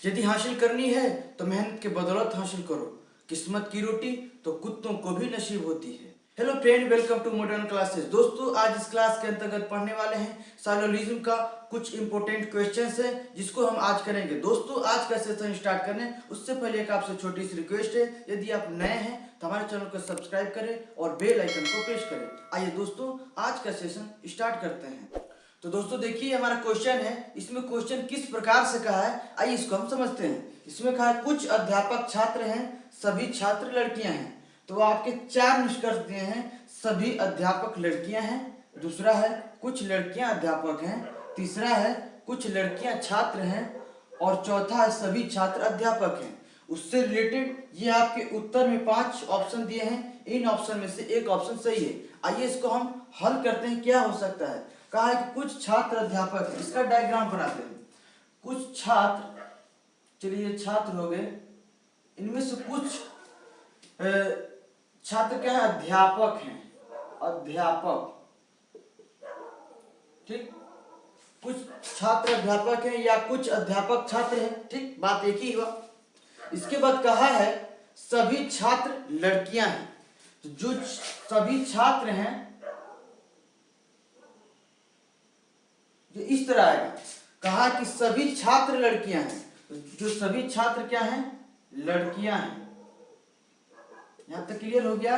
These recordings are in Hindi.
यदि हासिल करनी है तो मेहनत के बदौलत हासिल करो, किस्मत की रोटी तो कुत्तों को भी नसीब होती है। Hello friend, welcome to modern classes. दोस्तों, आज इस क्लास के अंतर्गत पढ़ने वाले हैं साइलोलिज्म का कुछ इंपॉर्टेंट क्वेश्चंस है जिसको हम आज करेंगे। दोस्तों, आज का सेशन स्टार्ट करने उससे पहले एक आपसे छोटी सी रिक्वेस्ट है, यदि आप नए हैं तो हमारे चैनल को सब्सक्राइब करें और बेल आइकन को प्रेस करें। आइए दोस्तों, आज का सेशन स्टार्ट करते हैं। तो दोस्तों देखिए, हमारा क्वेश्चन है, इसमें क्वेश्चन किस प्रकार से कहा है, आइए इसको हम समझते हैं। इसमें कहा है कुछ अध्यापक छात्र हैं, सभी छात्र लड़कियां हैं। तो वो आपके चार निष्कर्ष दिए हैं, सभी अध्यापक लड़कियां हैं। दूसरा है कुछ लड़कियां अध्यापक हैं। तीसरा है कुछ लड़कियां छात्र हैं। और चौथा है सभी छात्र अध्यापक हैं। उससे रिलेटेड ये आपके उत्तर में 5 ऑप्शन दिए हैं, इन ऑप्शन में से एक ऑप्शन सही है। आइए इसको हम हल करते हैं, क्या हो सकता है। कहा है कि कुछ छात्र अध्यापक है, इसका डायग्राम बनाते हैं। कुछ छात्र, चलिए छात्र हो गए, इनमें से कुछ छात्र क्या है, अध्यापक हैं, अध्यापक, ठीक। कुछ छात्र अध्यापक हैं या कुछ अध्यापक छात्र हैं, ठीक, बात एक ही हुआ। इसके बाद कहा है सभी छात्र लड़कियां हैं। तो जो सभी छात्र हैं, जो इस तरह आएगा, कहा कि सभी छात्र लड़कियां हैं। तो जो सभी छात्र क्या हैं, लड़कियां हैं। यहां तक क्लियर हो गया।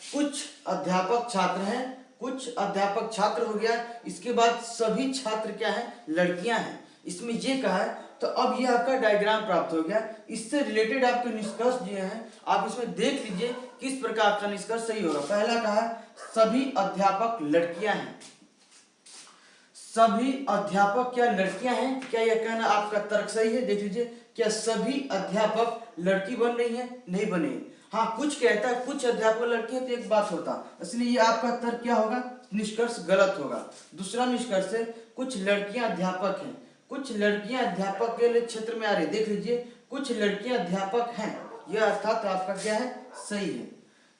कुछ अध्यापक छात्र हैं, कुछ अध्यापक छात्र हो गया। इसके बाद सभी छात्र क्या है, लड़कियां हैं। इसमें ये कहा है। तो अब ये आपका डायग्राम प्राप्त हो गया। इससे रिलेटेड आपके निष्कर्ष दिए हैं, आप इसमें देख लीजिए किस प्रकार का निष्कर्ष सही होगा। पहला कहा सभी अध्यापक लड़कियां हैं। सभी अध्यापक क्या लड़कियां हैं? क्या यह कहना आपका तर्क सही है? देख लीजिए, क्या सभी अध्यापक लड़की बन रही है? नहीं बने। हाँ, कुछ कहता है कुछ अध्यापक लड़की है तो एक बात होता, इसलिए ये आपका तर्क क्या होगा, निष्कर्ष गलत होगा। दूसरा निष्कर्ष है कुछ लड़कियां अध्यापक हैं। कुछ लड़कियां अध्यापक के लिए क्षेत्र में आ रही, देख लीजिए कुछ लड़कियां अध्यापक हैं, यह अर्थात आपका क्या है, सही है।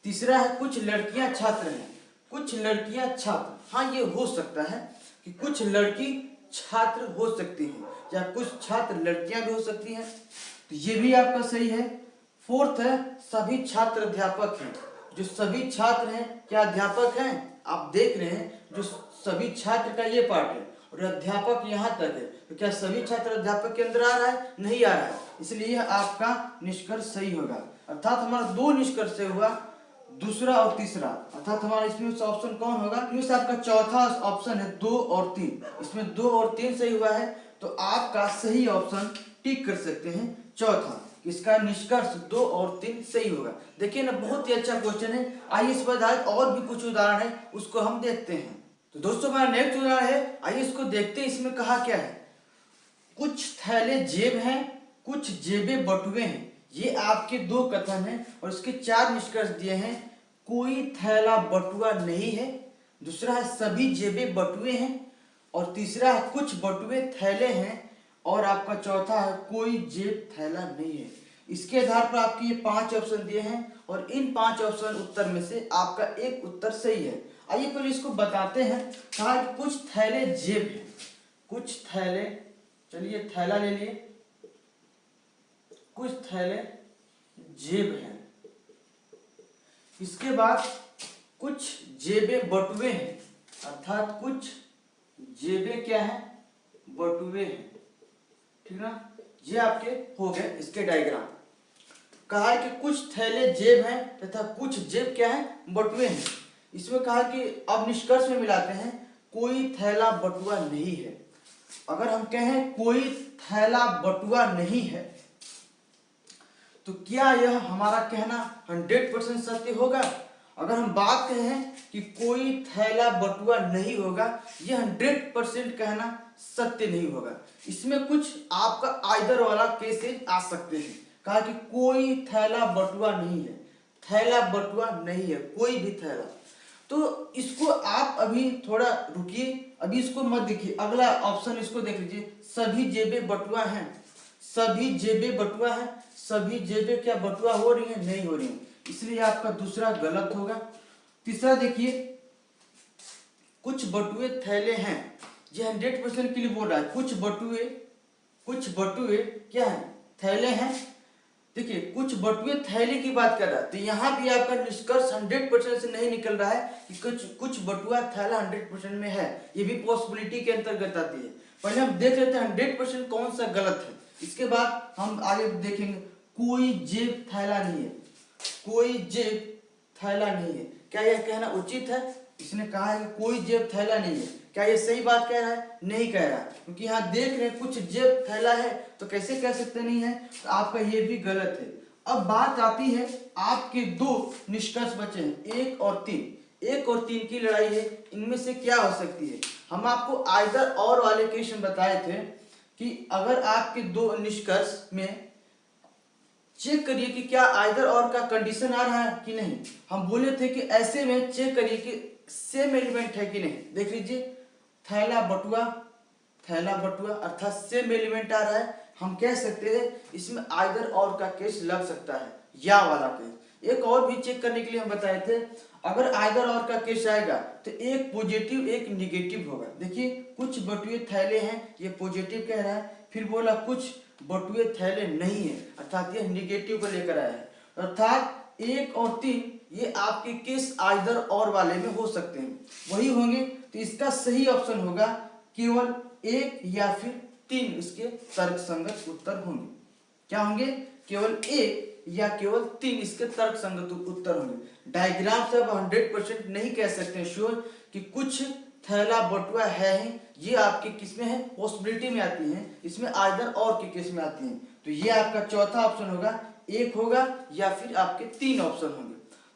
तीसरा है कुछ लड़कियां छात्र हैं। कुछ लड़कियां छात्र, हाँ ये हो सकता है कि कुछ लड़की छात्र हो सकती हैं या कुछ छात्र लड़कियां भी हो सकती हैं, तो ये भी आपका सही है। फोर्थ है सभी छात्र अध्यापक हैं। जो सभी छात्र हैं क्या अध्यापक हैं? आप देख रहे हैं जो सभी छात्र का ये पार्ट है और अध्यापक यहाँ तक है, तो क्या सभी छात्र अध्यापक के अंदर आ रहा है? नहीं आ रहा है, इसलिए यह आपका निष्कर्ष सही होगा। अर्थात हमारा दो निष्कर्ष हुआ, दूसरा और तीसरा। अर्थात हमारा इसमें ऑप्शन कौन होगा, इसमें आपका चौथा ऑप्शन है 2 और 3। इसमें 2 और 3 सही हुआ है, तो आपका सही ऑप्शन टिक कर सकते हैं चौथा। इसका निष्कर्ष 2 और 3 सही होगा। देखिए ना, बहुत ही अच्छा क्वेश्चन है। आइए इस पर आधारित और भी कुछ उदाहरण है, उसको हम देखते हैं। तो दोस्तों हमारा नेक्स्ट उदाहरण है, आइए इसको देखते हैं। इसमें कहा क्या है, कुछ थैले जेब हैं, कुछ जेबे बटुए हैं। ये आपके दो कथन हैं और इसके 4 निष्कर्ष दिए हैं। कोई थैला बटुआ नहीं है, दूसरा है सभी जेबे बटुए हैं, और तीसरा है कुछ बटुए थैले हैं, और आपका चौथा है कोई जेब थैला नहीं है। इसके आधार पर आपके ये 5 ऑप्शन दिए हैं और इन 5 ऑप्शन उत्तर में से आपका एक उत्तर सही है। आइए पहले इसको बताते हैं। कहा कि कुछ थैले जेब हैं, कुछ थैले, चलिए थैला ले लिए, कुछ थैले जेब हैं। इसके बाद कुछ जेबे बटुए हैं, अर्थात कुछ जेबे क्या है, बटुए हैं, ठीक ना। ये आपके हो गए इसके डायग्राम। कहा है कि कुछ थैले जेब हैं तथा कुछ जेब क्या है, बटुए हैं। इसमें कहा कि अब निष्कर्ष में मिलाते हैं, कोई थैला बटुआ नहीं है। अगर हम कहें कोई थैला बटुआ नहीं है, तो क्या यह हमारा कहना 100% सत्य होगा? अगर हम बात कहें कि कोई थैला बटुआ नहीं होगा, यह 100% कहना सत्य नहीं होगा। इसमें कुछ आपका आइदर वाला केसेज आ सकते हैं। कहा कि कोई थैला बटुआ नहीं है, थैला बटुआ नहीं है, कोई भी थैला। तो इसको आप अभी थोड़ा रुकिए, अभी इसको मत देखिए, अगला ऑप्शन इसको देख लीजिए, सभी जेबे बटुआ हैं। सभी जेबे बटुआ है, सभी जेबे क्या बटुआ हो रही है? नहीं हो रही है, इसलिए आपका दूसरा गलत होगा। तीसरा देखिए, कुछ बटुए थैले हैं, ये 100% के लिए बोल रहा है। कुछ बटुए क्या है, थैले हैं। देखिए कुछ बटुए थैले की बात कर रहा है, तो यहाँ भी आपका निष्कर्ष 100% से नहीं निकल रहा है कि कुछ बटुआ थैला 100% में है। ये भी पॉसिबिलिटी के अंतर्गत आती है। पहले हम देख लेते हैं 100% कौन सा गलत है, इसके बाद हम आगे देखेंगे। कोई जेब थैला नहीं है, कोई जेब थैला नहीं है, क्या यह कहना उचित है? इसने कहा है कि कोई जेब थैला नहीं है, क्या ये सही बात कह रहा है? नहीं कह रहा, क्योंकि यहाँ देख रहे हैं कुछ जेब थैला है, तो कैसे कह सकते नहीं है? तो आपका ये भी गलत है। अब बात आती है, आपके दो निष्कर्ष बचे हैं, 1 और 3। 1 और 3 की लड़ाई है, इनमें से क्या हो सकती है? हम आपको आइदर और वाले क्वेश्चन बताए थे कि अगर आपके दो निष्कर्ष में चेक करिए कि क्या आइदर और का कंडीशन आ रहा है कि नहीं। हम बोले थे कि ऐसे में चेक करिए कि सेम एलिमेंट है कि नहीं। देख लीजिए, थैला बटुआ अर्थात सेम एलिमेंट आ रहा है, हम कह सकते हैं इसमें आइदर और का केस लग सकता है, या वाला केस। एक और भी चेक करने के लिए हम बताए थे, अगर आइदर और का केस आएगा तो एक पॉजिटिव एक निगेटिव होगा। देखिए कुछ बटुए थैले हैं, ये पॉजिटिव कह रहा है, फिर बोला कुछ बटुए थैले नहीं है, अर्थात ये निगेटिव को लेकर आया है। अर्थात 1 और 3 ये आपके केस आइदर और वाले में हो सकते हैं, वही होंगे। तो इसका सही ऑप्शन होगा केवल 1 या फिर 3 इसके तर्कसंगत उत्तर होंगे। क्या होंगे? केवल 1 या केवल 3 इसके तर्कसंगत उत्तर होंगे। डायग्राम से अब 100% नहीं कह सकते हैं श्योर कि कुछ थैला बटुआ है ही, ये आपके किस में है? पॉसिबिलिटी में आती है, इसमें आइदर और के केस में आती है। तो ये आपका चौथा ऑप्शन होगा, 1 होगा या फिर आपके 3 ऑप्शन होंगे।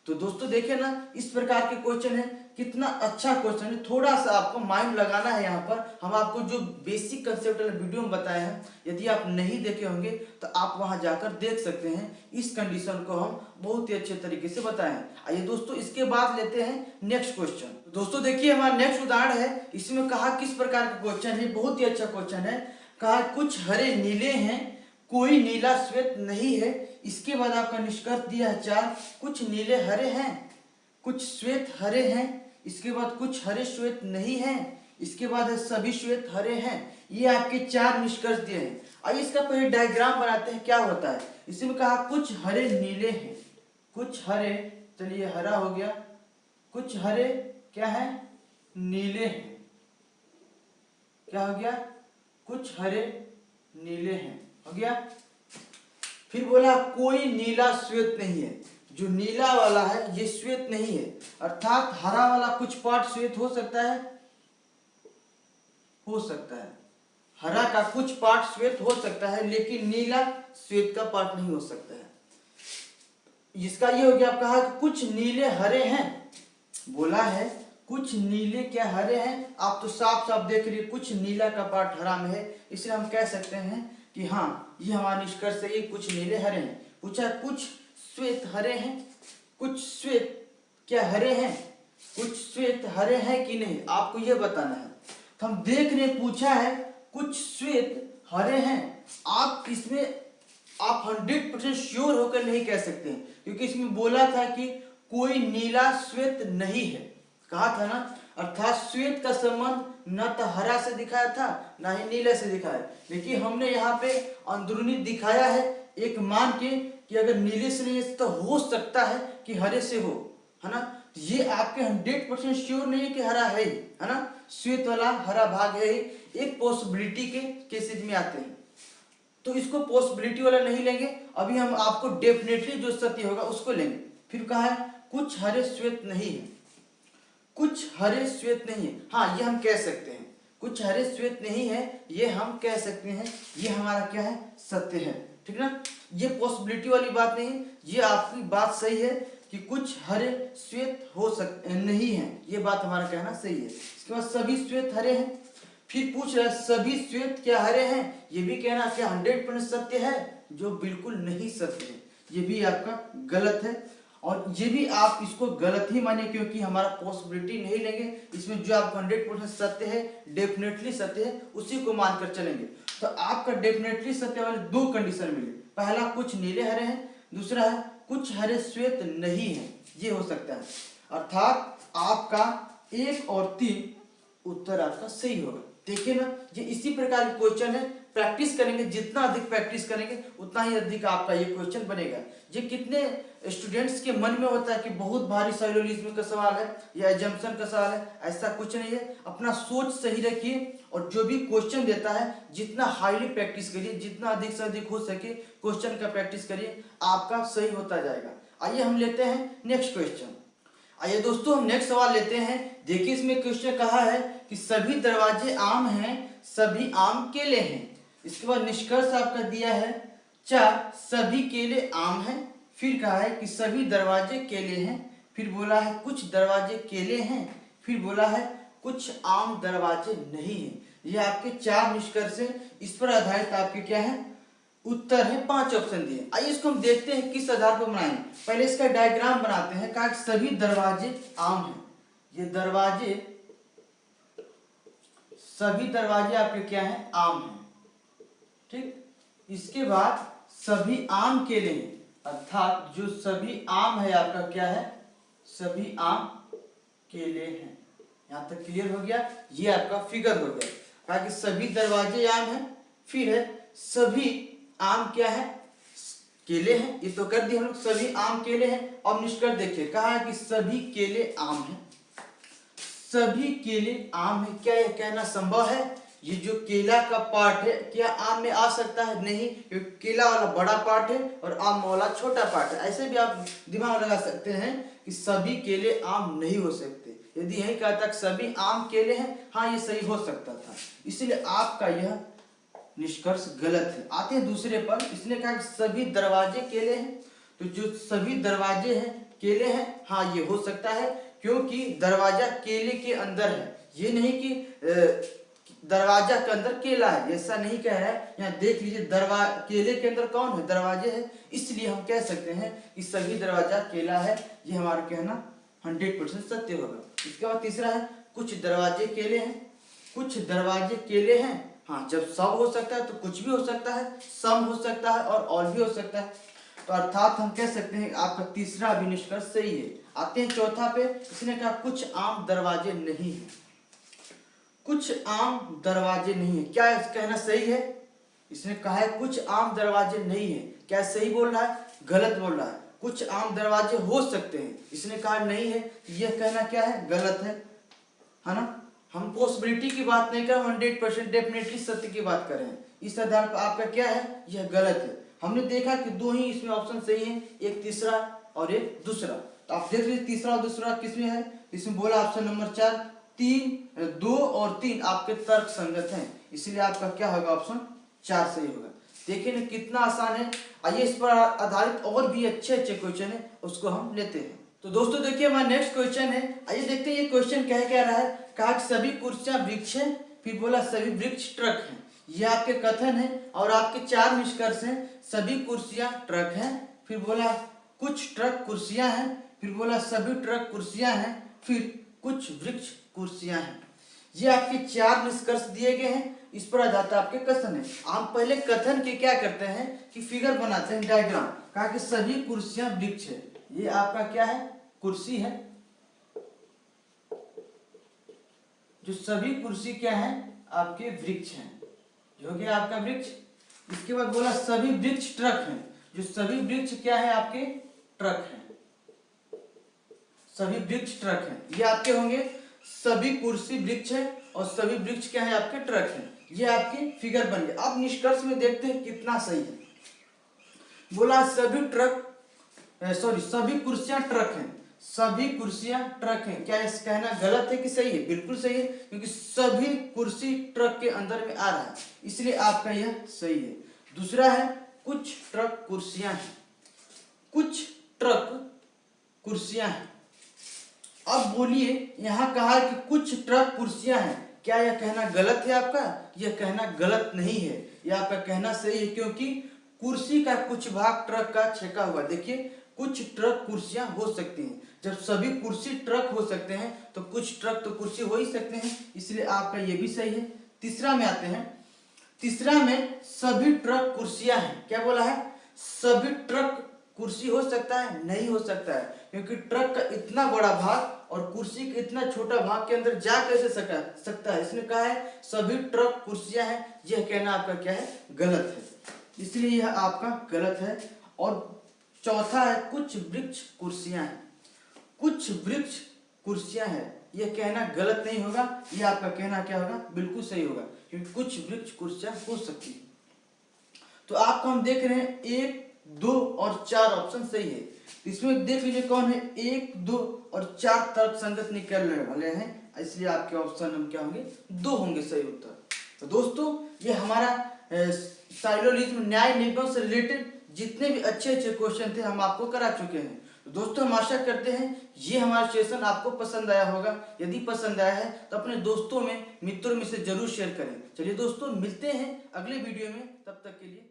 तो दोस्तों देखिए ना, इस प्रकार के क्वेश्चन है, कितना अच्छा क्वेश्चन है। थोड़ा सा आपको माइंड लगाना है। यहाँ पर हम आपको जो बेसिक कंसेप्ट वीडियो में बताए हैं, यदि आप नहीं देखे होंगे तो आप वहां जाकर देख सकते हैं। इस कंडीशन को हम बहुत ही अच्छे तरीके से बताए हैं। आइए दोस्तों, इसके बाद लेते हैं नेक्स्ट क्वेश्चन। दोस्तों देखिए, हमारा नेक्स्ट उदाहरण है, इसमें कहा किस प्रकार का क्वेश्चन है, बहुत ही अच्छा क्वेश्चन है। कहा कुछ हरे नीले हैं, कोई नीला श्वेत नहीं है। इसके बाद आपका निष्कर्ष दिया है 4, कुछ नीले हरे हैं, कुछ श्वेत हरे हैं। इसके बाद कुछ हरे श्वेत नहीं हैं। इसके बाद है सभी श्वेत हरे हैं। ये आपके 4 निष्कर्ष दिए हैं। आइए इसका पहले डायग्राम बनाते हैं, क्या होता है। इसमें कहा कुछ हरे नीले हैं, कुछ हरे, चलिए हरा हो गया, कुछ हरे क्या है? नीले हैं। क्या हो गया? कुछ हरे नीले हैं, हो गया। फिर बोला कोई नीला श्वेत नहीं है, जो नीला वाला है ये श्वेत नहीं है, अर्थात हरा वाला कुछ पार्ट श्वेत हो सकता है, हो सकता है हरा का कुछ पार्ट श्वेत हो सकता है, लेकिन नीला श्वेत का पार्ट नहीं हो सकता है। इसका ये हो गया, आप कहा कि कुछ नीले हरे हैं, बोला है कुछ नीले क्या हरे हैं। आप तो साफ साफ देख रही कुछ नीला का पार्ट हरा में है, इसलिए हम कह सकते हैं कि हाँ ये हमारा निष्कर्ष है, ये कुछ नीले हरे हैं। पूछा कुछ श्वेत हरे हैं, कुछ श्वेत क्या हरे हैं, कुछ श्वेत हरे हैं कि नहीं, आपको ये बताना है। तो हम देख रहे, पूछा है कुछ श्वेत हरे हैं। आप इसमें आप 100% श्योर होकर नहीं कह सकते, क्योंकि इसमें बोला था कि कोई नीला श्वेत नहीं है, कहा था ना। अर्थात श्वेत का संबंध न तो हरा से दिखाया था, ना ही नीले से दिखाया। लेकिन हमने यहाँ पे अंदरूनी दिखाया है, एक मान के कि अगर नीले से नहीं तो हो सकता है कि हरे से हो, है ना। ये आपके 100% श्योर नहीं है कि हरा है ही, है ना। श्वेत वाला हरा भाग है ही, एक पॉसिबिलिटी के केसेस में आते हैं, तो इसको पॉसिबिलिटी वाला नहीं लेंगे। अभी हम आपको डेफिनेटली जो सत्य होगा उसको लेंगे। फिर कहा है कुछ हरे श्वेत नहीं है, कुछ हरे श्वेत नहीं है। हाँ ये हम कह सकते हैं, कुछ हरे श्वेत नहीं है, ये हम कह सकते हैं, ये हमारा क्या है? सत्य है, ठीक ना। ये पॉसिबिलिटी वाली बात नहीं है, ये आपकी बात सही है कि कुछ हरे श्वेत हो सकते नहीं है, ये बात हमारा कहना सही है। इसके बाद सभी श्वेत हरे हैं। फिर पूछ रहा है सभी श्वेत क्या हरे हैं, ये भी कहना क्या 100% सत्य है? जो बिल्कुल नहीं सत्य है, ये भी आपका गलत है। और ये भी आप इसको गलत ही माने, क्योंकि हमारा पॉसिबिलिटी नहीं लेंगे। इसमें जो आपका 100% सत्य है, डेफिनेटली सत्य है, उसी को मानकर चलेंगे। तो आपका डेफिनेटली सत्य वाले 2 कंडीशन मिले। पहला कुछ नीले हरे हैं, दूसरा है कुछ हरे श्वेत नहीं है, ये हो सकता है। अर्थात आपका 1 और 3 उत्तर आपका सही होगा। देखिए ना, ये इसी प्रकार के क्वेश्चन है, प्रैक्टिस करेंगे, जितना अधिक प्रैक्टिस करेंगे उतना ही अधिक आपका ये क्वेश्चन बनेगा। ये कितने स्टूडेंट्स के मन में होता है कि बहुत भारी साइलोलिज्म का सवाल है या एजम्पशन का सवाल है, ऐसा कुछ नहीं है। अपना सोच सही रखिए और जो भी क्वेश्चन देता है जितना हाईली प्रैक्टिस करिए, जितना अधिक से अधिक हो सके क्वेश्चन का प्रैक्टिस करिए, आपका सही होता जाएगा। आइए हम लेते हैं नेक्स्ट क्वेश्चन। आइए दोस्तों हम नेक्स्ट सवाल लेते हैं। देखिए इसमें क्वेश्चन कहा है कि सभी दरवाजे आम हैं, सभी आम केले हैं। इसके बाद निष्कर्ष आपका दिया है 4 सभी केले आम हैं। फिर कहा है कि सभी दरवाजे केले हैं। फिर बोला है कुछ दरवाजे केले हैं। फिर बोला है कुछ आम दरवाजे नहीं हैं। ये आपके 4 निष्कर्ष हैं। इस पर आधारित आपके क्या है उत्तर है। 5 ऑप्शन दिए। आइए इसको हम देखते हैं किस आधार पर बनाएंगे। पहले इसका डायग्राम बनाते हैं। कहा कि सभी दरवाजे आम हैं। ये दरवाजे, सभी दरवाजे आपके क्या हैं आम हैं, ठीक। इसके बाद सभी आम केले हैं, अर्थात जो सभी आम है आपका क्या है, सभी आम केले हैं। यहां तक क्लियर हो गया। ये आपका फिगर हो गया। कहा कि सभी दरवाजे आम हैं। फिर है सभी आम क्या है केले हैं। ये तो कर दिया हम लोग, सभी आम केले हैं। अब निष्कर्ष देखिए, कहा है कि सभी केले आम हैं। सभी केले आम है। क्या यह कहना संभव है? ये जो केला का पार्ट है क्या आम में आ सकता है? नहीं, क्योंकि केला वाला बड़ा पार्ट है और आम वाला छोटा पार्ट है। ऐसे भी आप दिमाग लगा सकते हैं कि सभी केले आम नहीं हो सकते। यदि यही कहता कि सभी आम केले हैं, हाँ ये सही हो सकता था। इसलिए आपका यह निष्कर्ष गलत है। आते हैं दूसरे पर। इसने कहा कि सभी दरवाजे केले हैं, तो जो सभी दरवाजे हैं केले हैं, हाँ ये हो सकता है, क्योंकि दरवाजा केले के अंदर है। ये नहीं कि दरवाजा के अंदर केला है, ऐसा नहीं कह रहा है। यहाँ देख लीजिए केले के अंदर कौन है, दरवाजे है। इसलिए हम कह सकते हैं कि सभी दरवाजा केला है। ये हमारा कहना 100% सत्य होगा। इसके बाद तीसरा है कुछ दरवाजे केले हैं। कुछ दरवाजे केले हैं, हाँ जब सब हो सकता है तो कुछ भी हो सकता है, सम हो सकता है और ऑल भी हो सकता है। तो अर्थात हम कह सकते हैं आपका तीसरा भी निष्कर्ष सही है। आते हैं चौथा पे। इसने कहा कुछ आम दरवाजे नहीं है। कुछ आम दरवाजे नहीं है, क्या कहना सही है? इसने कहा है कुछ आम दरवाजे नहीं है। क्या सही बोल रहा है? गलत बोल रहा है। कुछ आम दरवाजे हो सकते हैं, इसने कहा नहीं है। यह कहना क्या है? गलत है ना। हम पॉसिबिलिटी की बात नहीं कर, 100% डेफिनेटली सत्य की बात कर रहे हैं। इस आधार पर आपका क्या है? यह गलत है। हमने देखा कि 2 ही इसमें ऑप्शन सही है, एक तीसरा और एक दूसरा। तो आप देख लीजिए तीसरा और दूसरा किसमें है। इसमें बोला ऑप्शन नंबर 4, 2 और 3 आपके तर्क संगत हैं। इसलिए आपका क्या होगा? ऑप्शन 4 सही होगा। देखिए ना कितना आसान है। आइए इस पर आधारित और भी अच्छे क्वेश्चन है, उसको हम लेते हैं। तो दोस्तों देखिए हमारा नेक्स्ट क्वेश्चन है। आइए देखते हैं ये क्वेश्चन क्या रहा है। कहा कि सभी कुर्सियां वृक्ष हैं। फिर बोला सभी वृक्ष ट्रक हैं। ये आपके कथन है और आपके 4 निष्कर्ष हैं। सभी कुर्सियां ट्रक हैं। फिर बोला कुछ ट्रक कुर्सियां हैं। फिर बोला सभी ट्रक कुर्सियां हैं। फिर कुछ वृक्ष कुर्सियां हैं। ये आपके 4 निष्कर्ष दिए गए हैं। इस पर आधारित आपके कथन है। आप पहले कथन के क्या करते हैं कि फिगर बनाते हैं, डायग्राम। कहा कि सभी कुर्सियां वृक्ष है। ये आपका क्या है? कुर्सी है। जो सभी कुर्सी क्या है? आपके वृक्ष हैं। जो कि आपका वृक्ष। इसके बाद बोला सभी वृक्ष ट्रक हैं। जो सभी वृक्ष क्या है? आपके ट्रक हैं। सभी वृक्ष ट्रक हैं। ये आपके होंगे सभी कुर्सी वृक्ष है और सभी वृक्ष क्या है? आपके ट्रक हैं। ये आपकी फिगर बन गया। अब निष्कर्ष में देखते हैं कितना सही है। बोला सभी कुर्सियां ट्रक हैं। सभी कुर्सियां ट्रक हैं। क्या इस कहना गलत है कि सही है? बिल्कुल सही है, क्योंकि सभी कुर्सी ट्रक के अंदर में आ रहा है, इसलिए आपका यह सही है। दूसरा है कुछ ट्रक कुर्सियां हैं। कुछ ट्रक कुर्सियां हैं। अब बोलिए, यहां कहा कि कुछ ट्रक कुर्सियां हैं। क्या यह कहना गलत है आपका? यह कहना गलत नहीं है, यह आपका कहना सही है, क्योंकि कुर्सी का कुछ भाग ट्रक का छेका हुआ। देखिए कुछ ट्रक कुर्सियां हो सकती हैं। जब सभी कुर्सी ट्रक हो सकते हैं तो कुछ ट्रक तो कुर्सी हो ही सकते हैं, इसलिए आपका यह भी सही है। तीसरा में आते हैं। तीसरा में सभी ट्रक कुर्सियां हैं। क्या बोला है? सभी ट्रक कुर्सी हो सकता है? नहीं हो सकता है, क्योंकि ट्रक का इतना बड़ा भाग और कुर्सी के इतना छोटा भाग के अंदर जा कैसे सकता है। इसने कहा है सभी ट्रक कुर्सियां हैं। यह कहना आपका क्या है? गलत है, इसलिए यह आपका गलत है। और चौथा है कुछ वृक्ष कुर्सियां हैं। कुछ वृक्ष कुर्सियां हैं, यह कहना गलत नहीं होगा, यह आपका कहना क्या होगा? बिल्कुल सही होगा, क्योंकि कुछ वृक्ष कुर्सियां हो सकती है। तो आपको हम देख रहे हैं 1, 2 और 4 ऑप्शन सही है। इसमें देख लीजिए कौन है 1, 2 और 4 तर्क संगत निकलने वाले हैं, इसलिए आपके ऑप्शन हम क्या होंगे? 2 होंगे सही उत्तर। तो दोस्तों ये हमारा साइलोलिज्म न्याय निगम से रिलेटेड जितने भी अच्छे अच्छे क्वेश्चन थे हम आपको करा चुके हैं। तो दोस्तों हम आशा करते हैं ये हमारा सेशन आपको पसंद आया होगा। यदि पसंद आया है तो अपने दोस्तों में, मित्रों में से जरूर शेयर करें। चलिए दोस्तों मिलते हैं अगले वीडियो में, तब तक के लिए